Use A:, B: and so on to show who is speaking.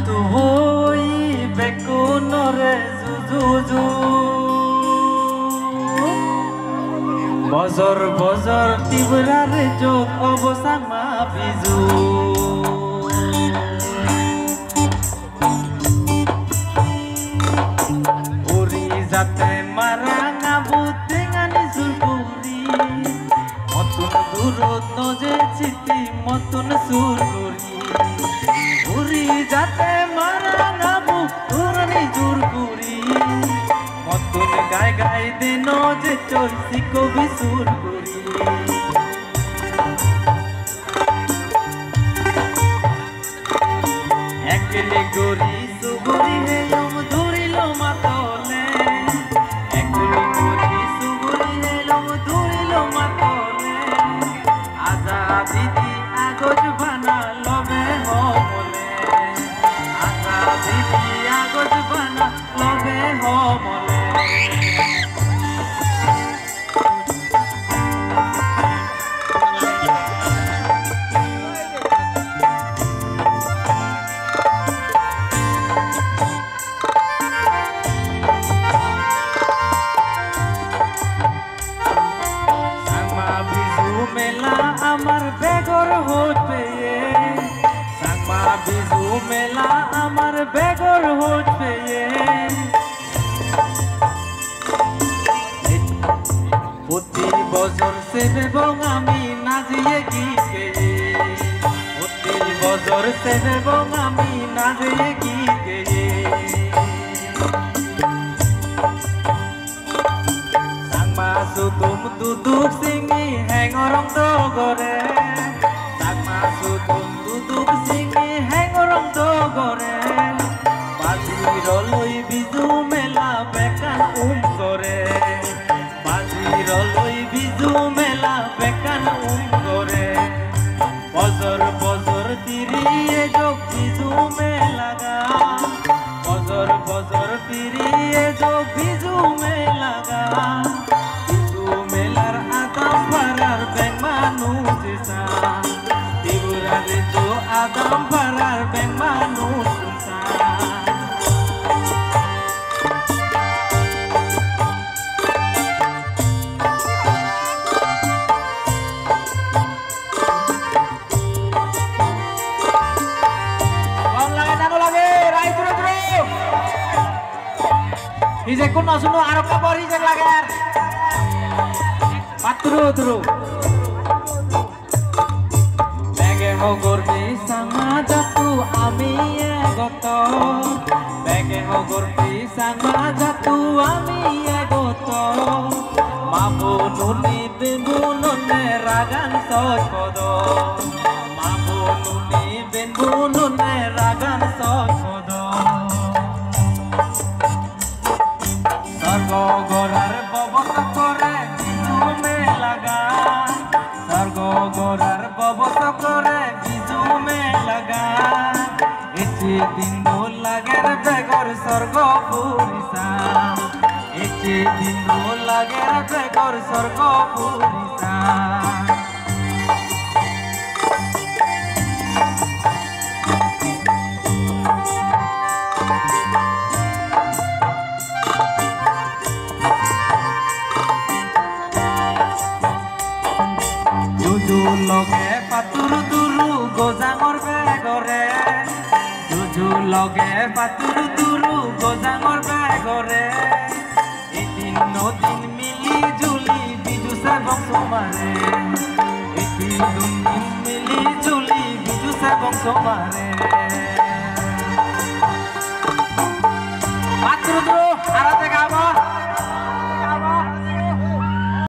A: tu hoi bekunore jujuju bozor bozor tibrare jok obosama biju uri jate marang abutengani surpuri motun durut noje chiti motun surpuri uri jate marang abutengani surpuri motun gai gai deno je choisi kobi surpuri ekele gori suguri helom durilo matole ekele gori suguri helom durilo matole aza didi agoj bana lobe homole aza didi agoj bana lobe homole আমার বেগর হতে সাংমা বিজু মেলা আমার বেগর হতে প্রতি বছর সেবেবং আমি নাজিয়ে গীতে প্রতি বছর সেবেবং আমি নাজিয়ে গীতে Sangma সুতুম Dudok সিংি hengorong dogore sagma sudum duduk singi hengorong dogore baziroloi biju mela bekan kore baziroloi biju mela bekan kore bozor bozor tiriye jok biju mela ga bozor bozor tiriye jok biju mela ga Adam parar beng manusia Hijek kun nasuno arok kapor hijek lager Patru Hogor pisang jatuh ami egoto bege hogor pisang jatuh ami egoto mabu nuni benbunone ragan sokodo mabu nuni benbunone ragan sokodo sargo gorar bobot kore bizu me laga sargo gorar bobot kore Dindo lager begor sorgo purisa Eche dindo lager begor sorgo purisa Juju loge patur duru gozangor begore Juju loge patur duru gozangor begore Etin nodin mili juli biju sebong somare Etin nodin mili juli biju sebong somare